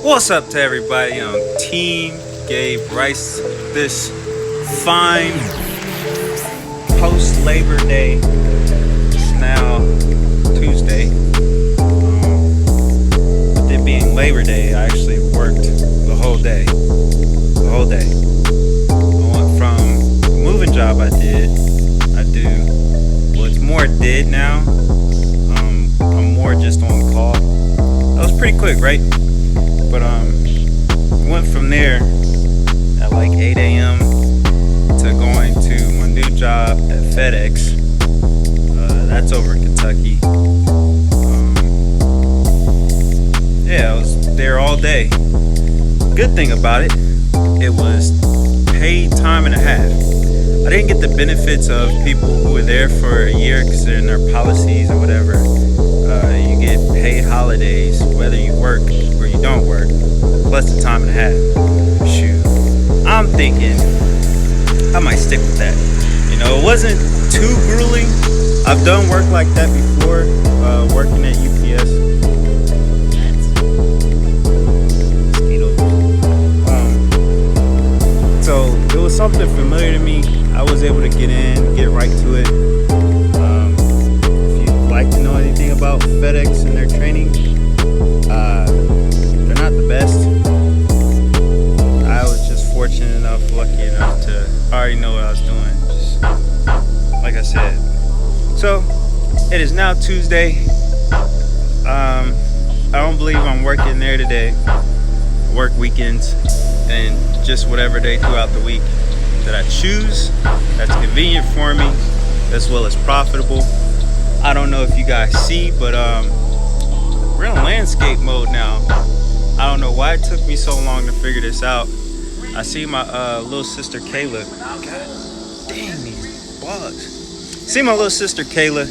What's up to everybody on Team Gabe Rice this fine post-Labor Day? It's now Tuesday. With it being Labor Day, I actually worked the whole day. I went from the moving job I do, well, it's more did now. I'm more just on call. That was pretty quick, right? But went from there at like 8 a.m. to going to my new job at FedEx. That's over in Kentucky. I was there all day. Good thing about it, it was paid time and a half. I didn't get the benefits of people who were there for a year because they're in their policies or whatever. You get paid holidays whether you work or you don't work, plus the time and a half. Shoot, I'm thinking I might stick with that. It wasn't too grueling. I've done work like that before, working at UPS. So it was something familiar to me. I was able to get in, get right to it. If you'd like to know anything about FedEx and their training, they're not the best. I was just fortunate enough, lucky enough to already know what I was doing, just like I said. So it is now Tuesday. I don't believe I'm working there today. I work weekends and just whatever day throughout the week that I choose that's convenient for me as well as profitable. I don't know if you guys see, but we're in landscape mode now. I don't know why it took me so long to figure this out. I see my little sister Kayla. God dang these bugs. See my little sister Kayla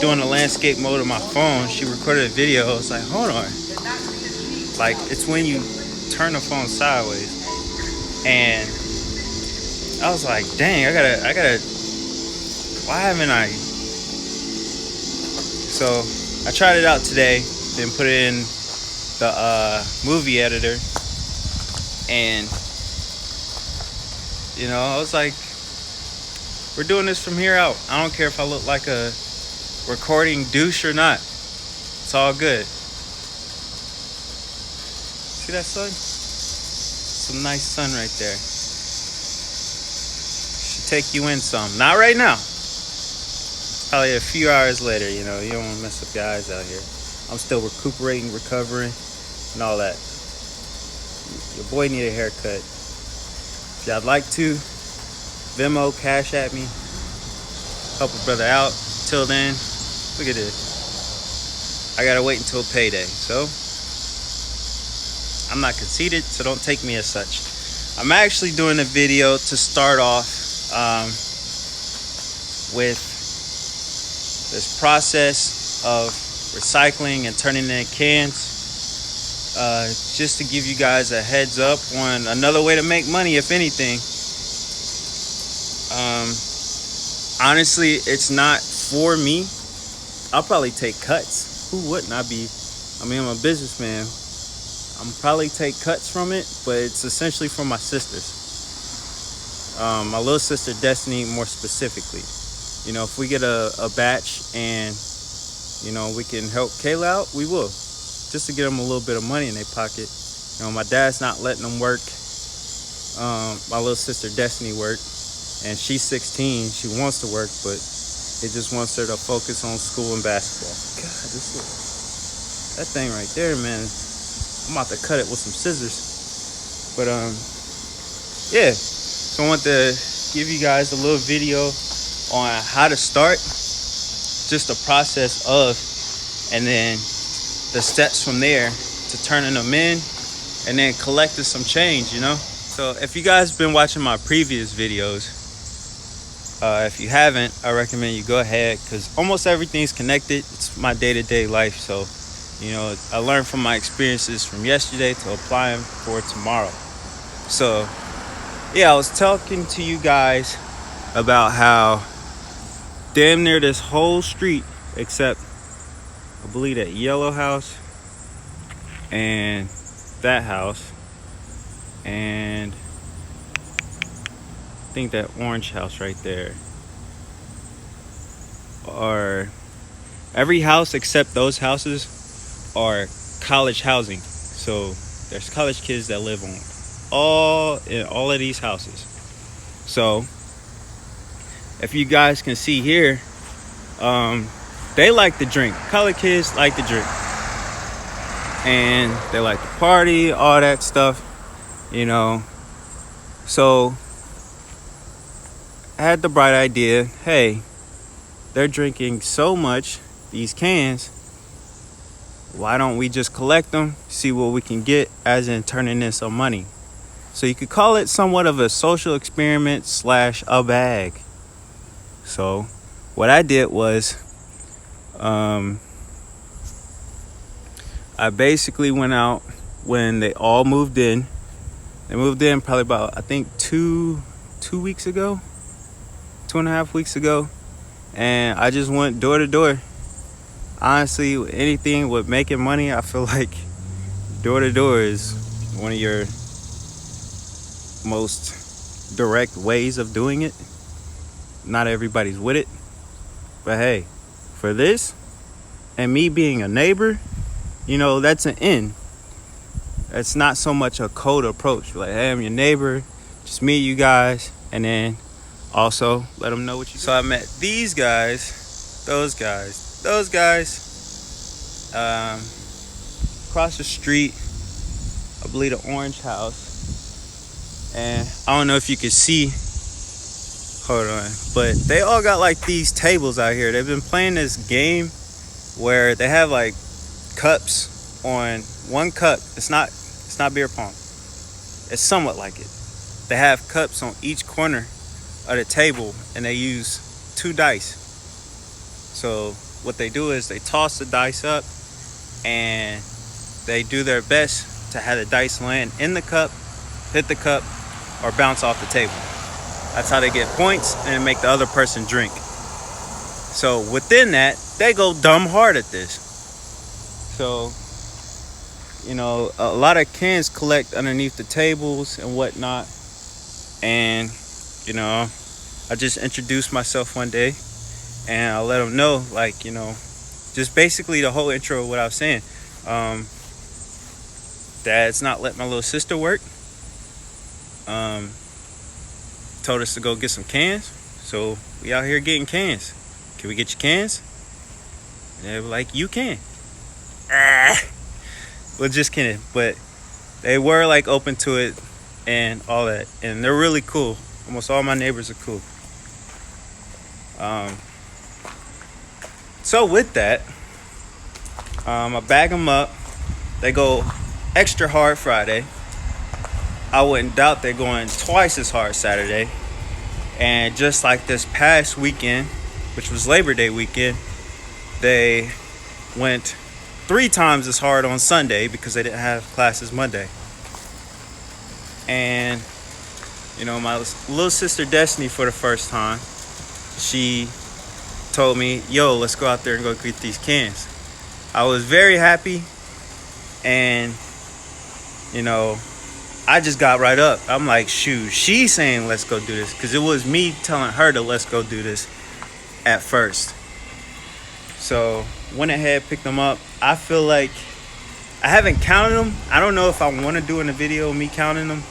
doing the landscape mode of my phone. She recorded a video. I was like, hold on. Like, it's when you turn the phone sideways. And I was like, dang, I gotta, why haven't I? So I tried it out today, then put it in the movie editor. And, I was like, we're doing this from here out. I don't care if I look like a recording douche or not. It's all good. See that sun? Some nice sun right there. Should take you in some. Not right now. Probably a few hours later, you don't want to mess up your eyes out here. I'm still recuperating, recovering, and all that. Your boy need a haircut. If y'all like to, Venmo, cash at me. Help a brother out. Till then, look at this. I gotta wait until payday. So I'm not conceited, so don't take me as such. I'm actually doing a video to start off with this process of recycling and turning in cans. Just to give you guys a heads up on another way to make money, if anything. Honestly, it's not for me. I'll probably take cuts. Who wouldn't? I'm a businessman. I'm probably take cuts from it, but it's essentially for my sisters. My little sister Destiny, more specifically. If we get a batch and we can help Kayla out, we will, just to get them a little bit of money in their pocket. My dad's not letting them work. My little sister Destiny worked, and she's 16. She wants to work, but it just wants her to focus on school and basketball. God, that thing right there, man. I'm about to cut it with some scissors. But so I want to give you guys a little video on how to start, just the process of, and then the steps from there to turning them in, and then collecting some change. So if you guys been watching my previous videos, if you haven't, I recommend you go ahead, because almost everything's connected. It's my day-to-day life, so I learned from my experiences from yesterday to apply them for tomorrow. So I was talking to you guys about how damn near this whole street, except I believe that yellow house and that house, and I think that orange house right there, are every house except those houses are college housing. So there's college kids that live on all of these houses. So if you guys can see here, they like to drink. College kids like to drink, and they like to party, all that stuff, you know. So I had the bright idea, hey, they're drinking so much, these cans, why don't we just collect them, see what we can get, as in turning in some money. So you could call it somewhat of a social experiment / a bag. So what I did was, I basically went out when they all moved in. They moved in probably about, I think, 2.5 weeks ago. And I just went door to door. Honestly, anything with making money, I feel like door to door is one of your most direct ways of doing it. Not everybody's with it, but hey, for this and me being a neighbor, you know, that's an in. It's not so much a cold approach. Like, hey, I'm your neighbor, just meet you guys, and then also let them know what you. So I met these guys, those guys, across the street, I believe the orange house, and I don't know if you can see, hold on, but they all got like these tables out here. They've been playing this game where they have like cups on one cup. It's not beer pong. It's somewhat like it. They have cups on each corner of the table, and they use 2 dice. So what they do is they toss the dice up, and they do their best to have the dice land in the cup, hit the cup, or bounce off the table. That's how they get points and make the other person drink. So within that, they go dumb hard at this. So, you know, a lot of cans collect underneath the tables and whatnot. And, you know, I just introduced myself one day, and I let them know, like, you know, just basically the whole intro of what I was saying. Dad's not letting my little sister work. Told us to go get some cans. So we out here getting cans. Can we get your cans? And they were like, you can. Well, just kidding. But they were like open to it and all that. And they're really cool. Almost all my neighbors are cool. So with that, I bag them up. They go extra hard Friday. I wouldn't doubt they're going twice as hard Saturday. And just like this past weekend, which was Labor Day weekend, they went 3 times as hard on Sunday because they didn't have classes Monday. And, you know, my little sister Destiny, for the first time, she told me, yo, let's go out there and go get these cans. I was very happy, and, you know, I just got right up. I'm like, shoot, she's saying let's go do this, because it was me telling her to let's go do this at first. So went ahead, picked them up. I feel like I haven't counted them. I don't know if I want to do in a video me counting them,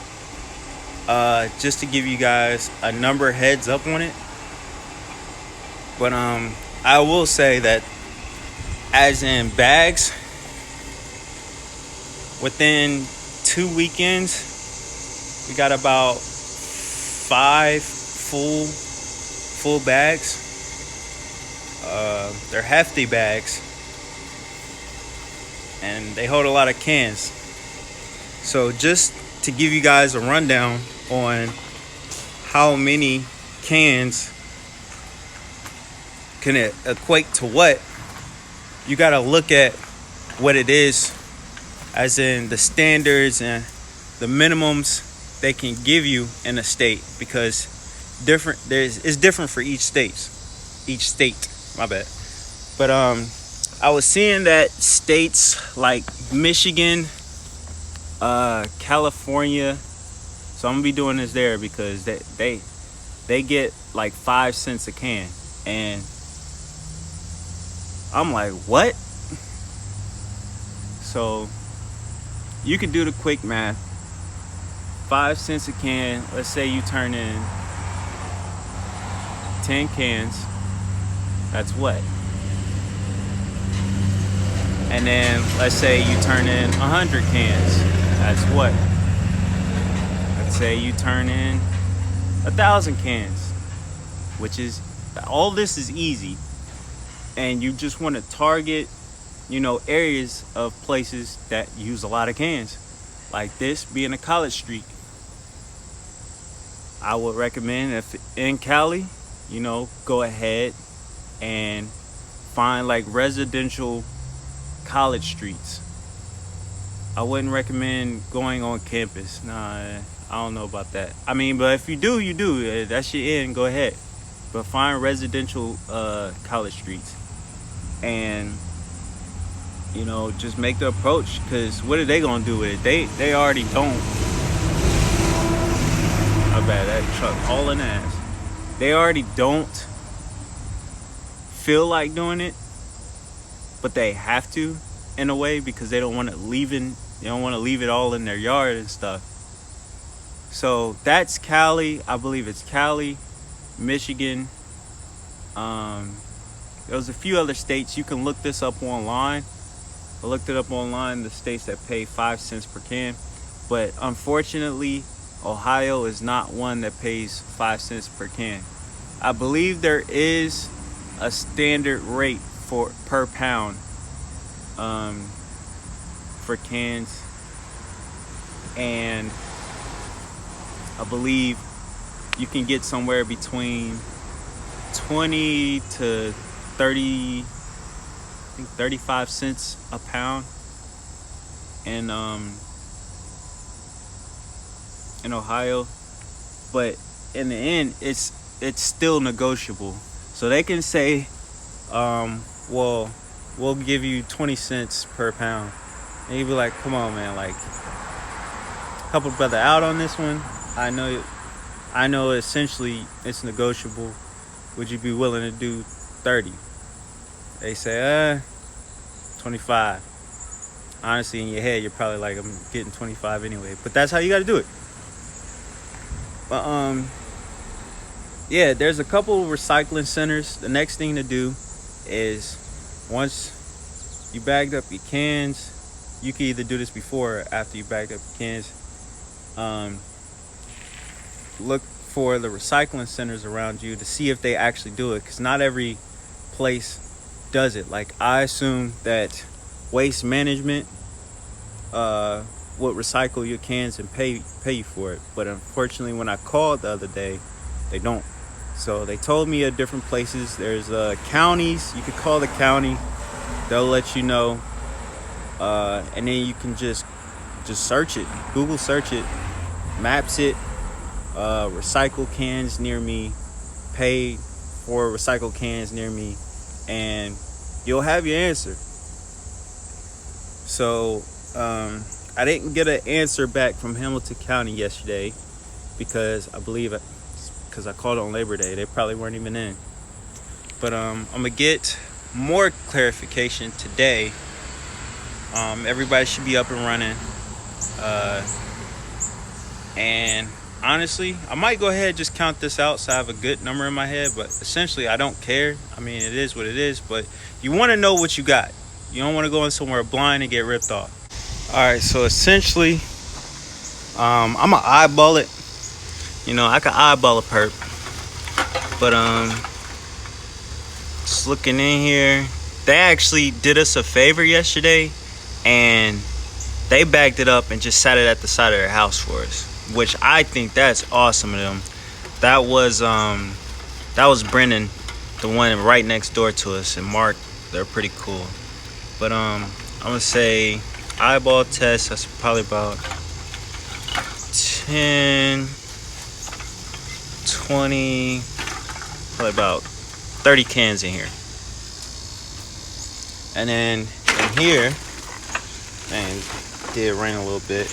just to give you guys a number heads up on it. But I will say that, as in bags, within 2 weekends, we got about 5 full bags. They're hefty bags, and they hold a lot of cans. So just to give you guys a rundown on how many cans can it equate to what, you got to look at what it is, as in the standards and the minimums they can give you in a state, because different. It's different for each state. My bad. But I was seeing that states like Michigan, California. So I'm gonna be doing this there because they get like 5 cents a can, and I'm like, what? So you can do the quick math. 5 cents a can. Let's say you turn in 10 cans. That's what? And then let's say you turn in 100 cans. That's what? Let's say you turn in 1,000 cans, which is, all this is easy. And you just want to target, areas of places that use a lot of cans. Like this being a College Street. I would recommend, if in Cali, go ahead and find like residential college streets. I wouldn't recommend going on campus. Nah, I don't know about that. I mean, but if you do, you do. That's your end, go ahead. But find residential college streets. And, just make the approach. Because what are they going to do with it? They already don't. How bad, that truck hauling ass. They already don't feel like doing it. But they have to, in a way, because they don't want to leave it all in their yard and stuff. So that's Cali. I believe it's Cali, Michigan. There's a few other states. You can look this up online. I looked it up online, the states that pay 5 cents per can. But unfortunately, Ohio is not one that pays 5 cents per can. I believe there is a standard rate per pound for cans, and I believe you can get somewhere between 20 to 30, I think 35 cents a pound in Ohio. But in the end, it's still negotiable. So they can say, well, we'll give you 20 cents per pound. And you'd be like, come on, man, like, help a brother out on this one. I know essentially it's negotiable. Would you be willing to do 30? They say, 25. Honestly, in your head, you're probably like, I'm getting 25 anyway. But that's how you got to do it. But, yeah, there's a couple of recycling centers. The next thing to do is, once you bagged up your cans, you can either do this before or after you bagged up your cans. Look for the recycling centers around you to see if they actually do it, because not every place does it. Like, I assume that Waste Management would recycle your cans and pay you for it, but unfortunately, when I called the other day, they don't. So they told me of different places. There's counties. You could call the county. They'll let you know. And then you can just search it. Google search it. Maps it. Recycle cans near me. Pay for recycle cans near me. And you'll have your answer. So I didn't get an answer back from Hamilton County yesterday because because I called on Labor Day. They probably weren't even in. But I'm going to get more clarification today. Everybody should be up and running. And honestly, I might go ahead and just count this out so I have a good number in my head. But essentially, I don't care. I mean, it is what it is. But you want to know what you got. You don't want to go in somewhere blind and get ripped off. All right, so essentially, I'm going to eyeball it. I could eyeball a perp. But just looking in here, they actually did us a favor yesterday, and they bagged it up and just sat it at the side of their house for us, which I think that's awesome of them. That was Brennan, the one right next door to us, and Mark. They're pretty cool. But I'm gonna say eyeball test. That's probably about 10. probably about 30 cans in here. And then in here, man, it did rain a little bit.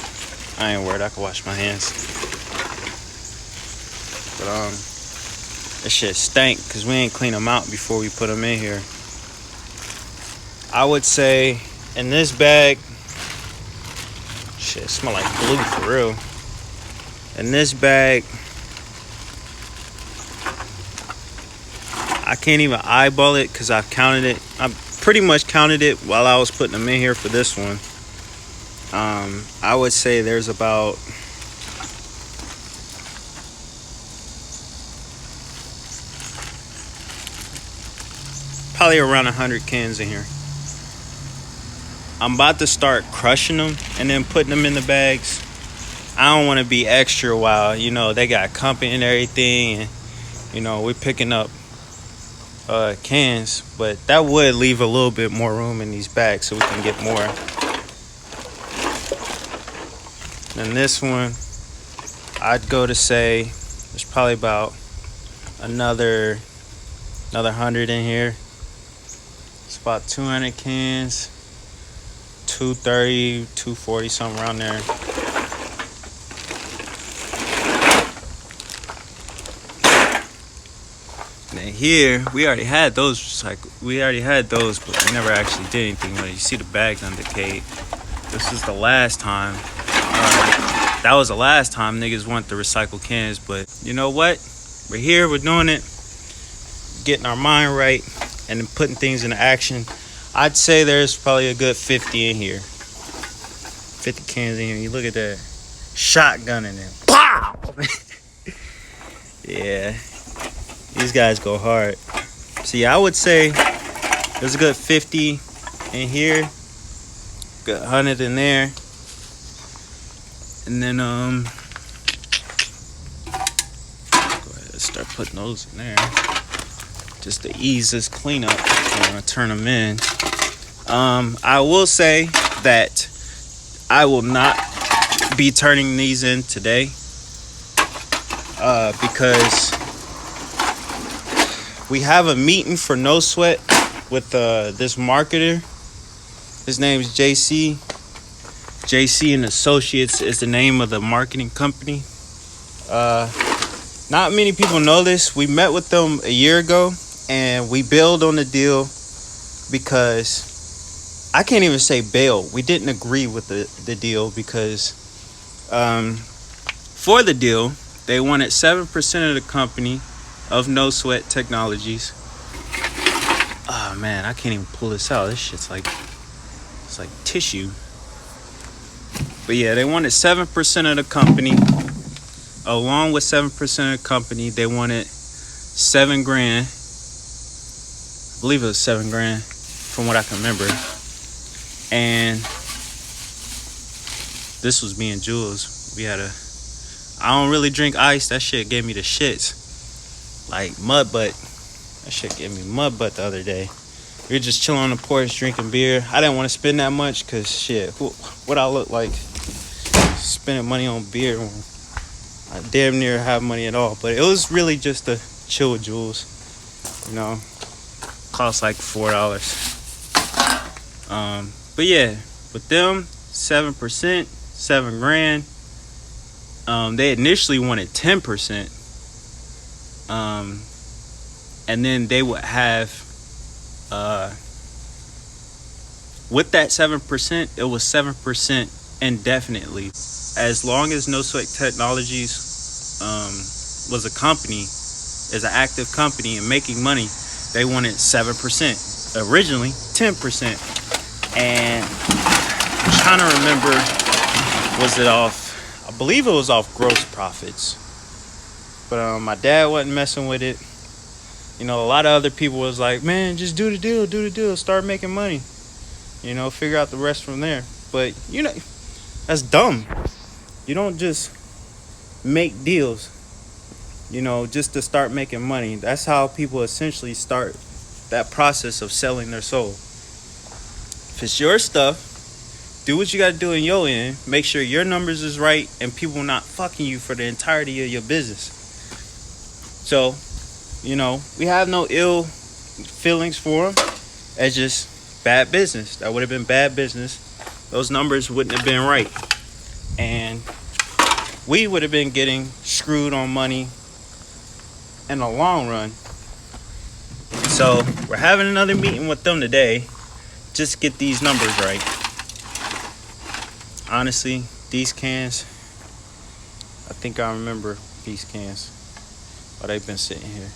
I ain't worried, I can wash my hands. But this shit stank because we ain't clean them out before we put them in here. I would say in this bag, shit, it smell like glue for real. In this bag, I can't even eyeball it because I've counted it. I pretty much counted it while I was putting them in here for this one. I would say there's about probably around 100 cans in here. I'm about to start crushing them and then putting them in the bags. I don't want to be extra while, you know, they got company and everything, and, you know, we're picking up cans, but that would leave a little bit more room in these bags so we can get more. And this one, I'd go to say there's probably about another 100 in here. It's about 200 cans, 230, 240, something around there. And here, we already had those, but we never actually did anything with it. You see the bag done decayed. This is the last time. That was the last time niggas want to recycle cans, but you know what? We're here, we're doing it, getting our mind right, and then putting things into action. I'd say there's probably a good 50 in here. 50 cans in here. You look at that. Shotgun in there. Pow! Yeah. These guys go hard. So yeah, I would say there's a good 50 in here. Good 100 in there. And then go ahead and start putting those in there. Just to ease this cleanup. I'm gonna turn them in. I will say that I will not be turning these in today. Because we have a meeting for No Sweat with this marketer. His name is JC. JC and Associates is the name of the marketing company. Not many people know this. We met with them a year ago and we bailed on the deal because I can't even say bail. We didn't agree with the deal because for the deal, they wanted 7% of the company of No Sweat Technologies. Oh man, I can't even pull this out. This shit's like, it's like tissue. But yeah, they wanted 7% of the company. Along with 7% of the company, they wanted $7,000. I believe it was $7,000 from what I can remember. And this was me and Jules. I don't really drink ice. That shit gave me the shits. Like mud butt. That shit gave me mud butt the other day. We were just chilling on the porch drinking beer. I didn't want to spend that much because shit, what I look like spending money on beer when I damn near have money at all. But it was really just to chill with Jules. You know, cost like $4. But yeah, with them, 7%, $7,000. They initially wanted 10%. And then they would have, with that 7%, it was 7% indefinitely. As long as No Sweat Technologies was a company, is an active company and making money, they wanted 7%. Originally, 10%. And I'm trying to remember, was it off? I believe it was off gross profits. But my dad wasn't messing with it. You know, a lot of other people was like, man, just do the deal, start making money. You know, figure out the rest from there. But, you know, that's dumb. You don't just make deals, you know, just to start making money. That's how people essentially start that process of selling their soul. If it's your stuff, do what you got to do in your end. Make sure your numbers is right and people not fucking you for the entirety of your business. So, you know, we have no ill feelings for him. It's just bad business. That would have been bad business. Those numbers wouldn't have been right. And we would have been getting screwed on money in the long run. So we're having another meeting with them today. Just get these numbers right. Honestly, these cans, I think I remember these cans. Oh, they've been sitting here.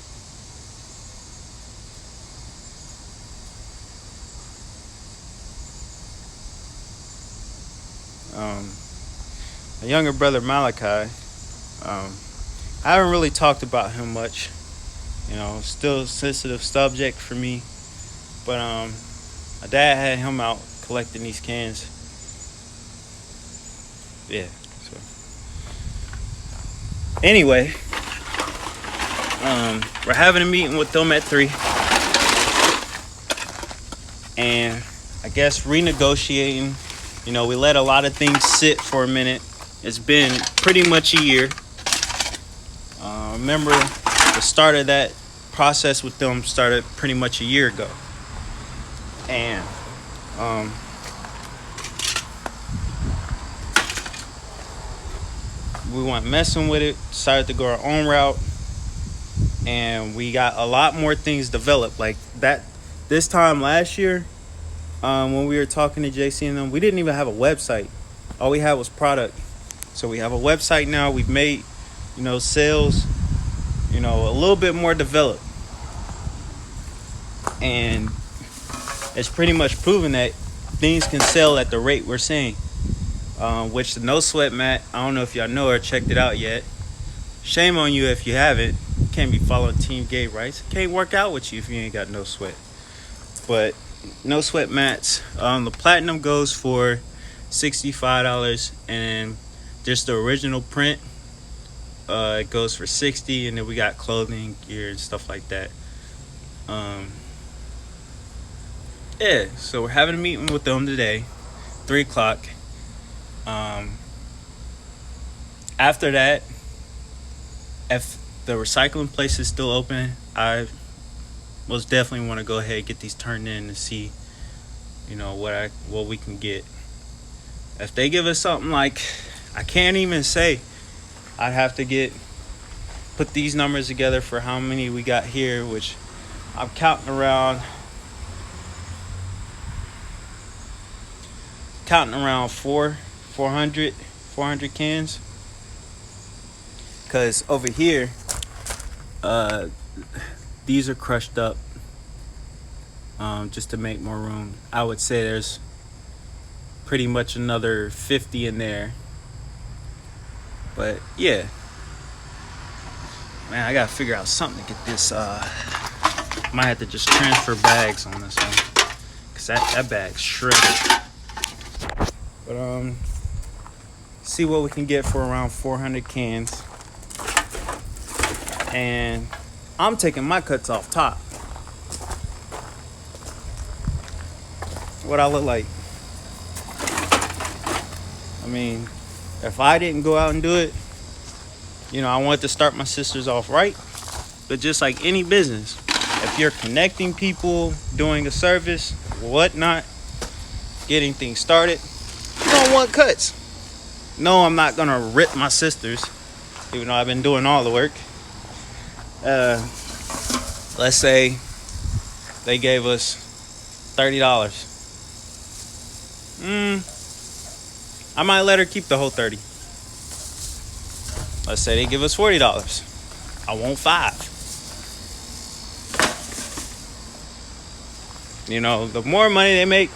My younger brother Malachi, I haven't really talked about him much. You know, still a sensitive subject for me. But my dad had him out collecting these cans. Yeah. So anyway, we're having a meeting with them at 3. And I guess renegotiating. You know, we let a lot of things sit for a minute. It's been pretty much a year. Remember, the start of that process with them started pretty much a year ago. And we weren't messing with it. Decided to go our own route. And we got a lot more things developed. Like that, this time last year, when we were talking to JC and them, we didn't even have a website. All we had was product. So we have a website now. We've made, you know, sales, you know, a little bit more developed. And it's pretty much proven that things can sell at the rate we're saying. Which the No Sweat mat, I don't know if y'all know or checked it out yet. Shame on you if you haven't. You can't be following Team Gay Rights. Can't work out with you if you ain't got No Sweat. But No Sweat mats, the platinum goes for $65, and just the original print, it goes for $60, and then we got clothing, gear, and stuff like that. Yeah, so we're having a meeting with them today, 3 o'clock. After that, if the recycling place is still open, I most definitely want to go ahead and get these turned in and see, you know, what we can get. If they give us something like, I can't even say, I'd have to put these numbers together for how many we got here, which I'm counting around 400 cans. Because over here, these are crushed up just to make more room. I would say there's pretty much another 50 in there. But yeah, man, I gotta figure out something to get this. Might have to just transfer bags on this one, cause that bag's shredded. But see what we can get for around 400 cans. And I'm taking my cuts off top. What I look like. I mean, if I didn't go out and do it, you know, I wanted to start my sisters off right. But just like any business, if you're connecting people, doing a service, whatnot, getting things started, you don't want cuts. No, I'm not gonna rip my sisters, even though I've been doing all the work. Let's say they gave us $30. I might let her keep the whole 30. Let's say they give us $40. I want $5. You know, the more money they make,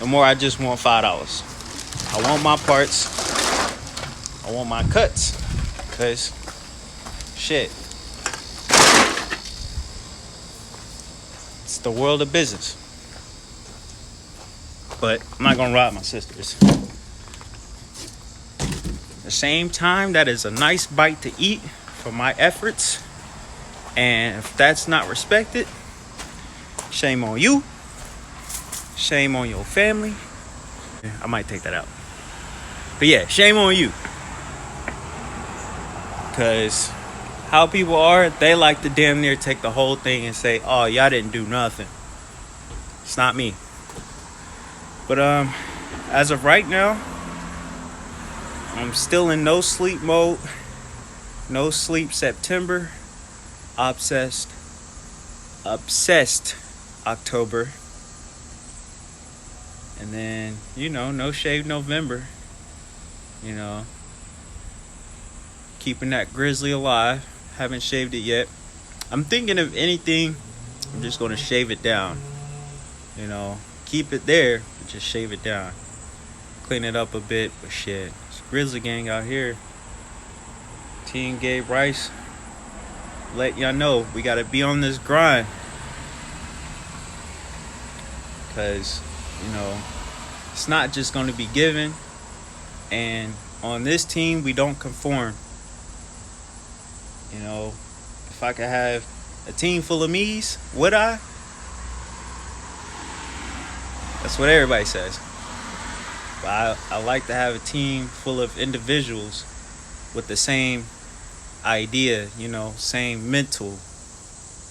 the more I just want $5. I want my parts. I want my cuts. Because, shit. It's the world of business. But I'm not going to rob my sisters. At the same time, that is a nice bite to eat for my efforts. And if that's not respected, shame on you. Shame on your family. I might take that out. But yeah, shame on you. Because how people are, they like to damn near take the whole thing and say, "Oh, y'all didn't do nothing." It's not me. But as of right now, I'm still in no sleep mode. No sleep September. Obsessed October. And then, no shave November. Keeping that grizzly alive. Haven't shaved it yet. I'm thinking of anything, I'm just going to shave it down. Keep it there, but just shave it down. Clean it up a bit, but shit. It's Grizzly Gang out here. Team Gabe Rice. Let y'all know, we got to be on this grind. Because, it's not just going to be given. And on this team, we don't conform. If I could have a team full of me's, would I? That's what everybody says. But I like to have a team full of individuals with the same idea, same mental.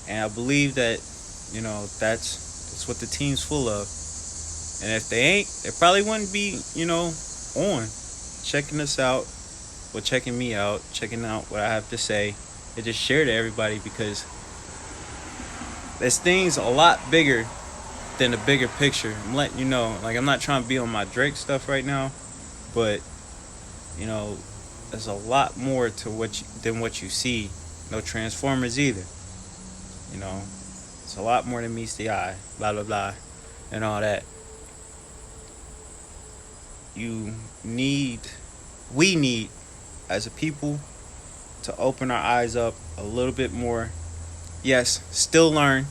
And I believe that, that's what the team's full of. And if they ain't, they probably wouldn't be, on checking us out, or checking me out, checking out what I have to say. They just share to everybody, because this thing's a lot bigger than the bigger picture. I'm letting you know. Like, I'm not trying to be on my Drake stuff right now, but there's a lot more to than what you see. No Transformers either. It's a lot more than meets the eye. Blah blah blah, and all that. We need, as a people, to open our eyes up a little bit more. Yes, still learn.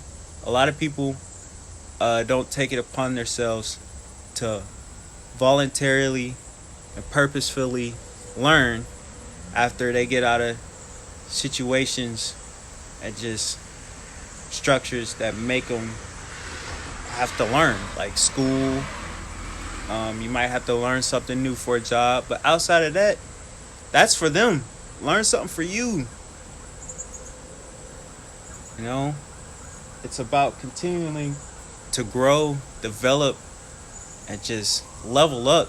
A lot of people don't take it upon themselves to voluntarily and purposefully learn after they get out of situations and just structures that make them have to learn, like school. You might have to learn something new for a job, but outside of that, that's for them. Learn something for you. It's about continuing to grow, develop, and just level up.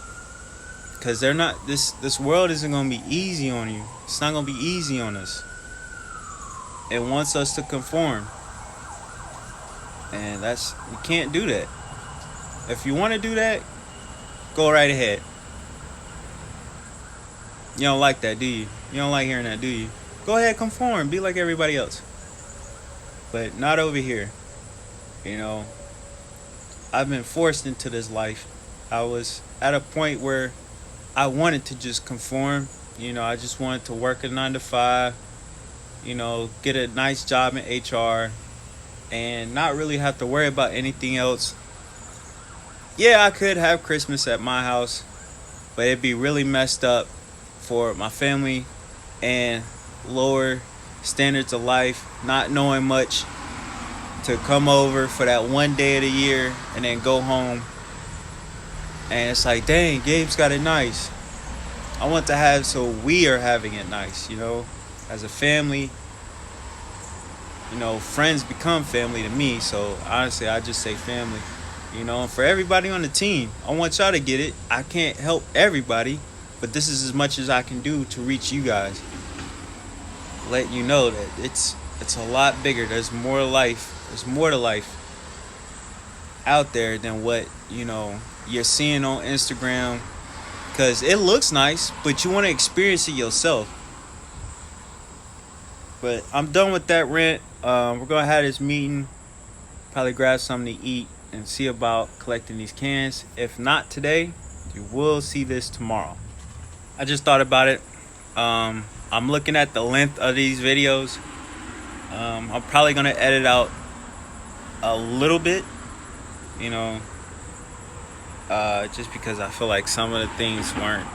Because they're not, this world isn't going to be easy on you. It's not going to be easy on us. It wants us to conform. And you can't do that. If you want to do that, go right ahead. You don't like that, do you? You don't like hearing that, do you? Go ahead, conform. Be like everybody else. But not over here. I've been forced into this life. I was at a point where I wanted to just conform. I just wanted to work a 9 to 5. Get a nice job in HR. And not really have to worry about anything else. Yeah, I could have Christmas at my house, but it'd be really messed up for my family and lower standards of life, not knowing much, to come over for that one day of the year and then go home. And it's like, dang, Gabe's got it nice. I want to have, so we are having it nice, as a family. Friends become family to me, so honestly, I just say family. And for everybody on the team, I want y'all to get it. I can't help everybody, but this is as much as I can do to reach you guys. Let you know that it's a lot bigger. There's more to life. There's more to life out there than what, you're seeing on Instagram. Because it looks nice, but you want to experience it yourself. But I'm done with that rant. We're going to have this meeting. Probably grab something to eat and see about collecting these cans. If not today, you will see this tomorrow. I just thought about it. I'm looking at the length of these videos. I'm probably going to edit out a little bit, just because I feel like some of the things weren't,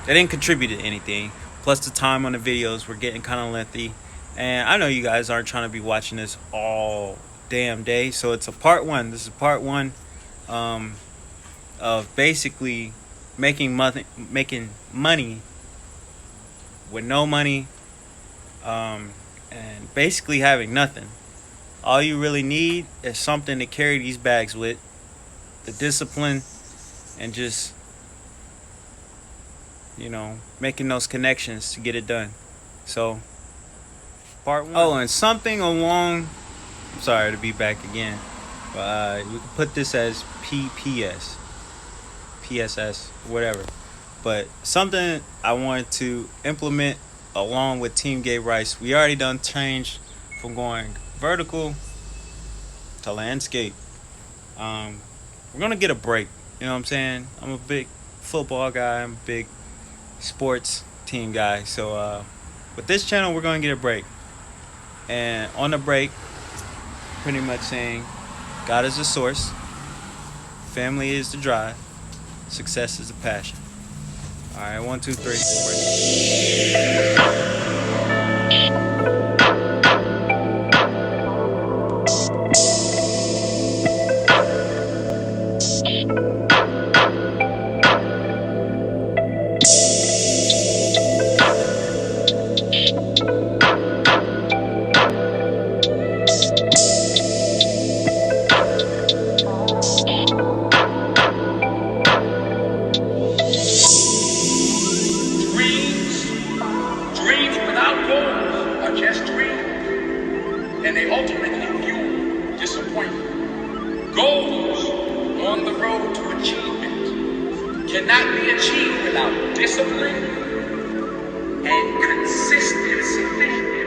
they didn't contribute to anything. Plus the time on the videos were getting kind of lengthy. And I know you guys aren't trying to be watching this all damn day. So it's a part one. This is part one of basically making money with no money, and basically having nothing. All you really need is something to carry these bags with, the discipline, and just, making those connections to get it done. So, part one. Oh, and something along. Sorry to be back again. But we can put this as PPS, PSS, whatever. But something I wanted to implement along with Team Gay Rice. We already done changed from going vertical to landscape. We're gonna get a break. You know what I'm saying? I'm a big football guy. I'm a big sports team guy. So with this channel, we're gonna get a break. And on the break, pretty much saying, God is the source, family is the drive, success is the passion. All right, 1, 2, 3. Dreams without goals are just dreams, and they ultimately fuel disappointment. Goals on the road to achievement cannot be achieved without discipline and consistency.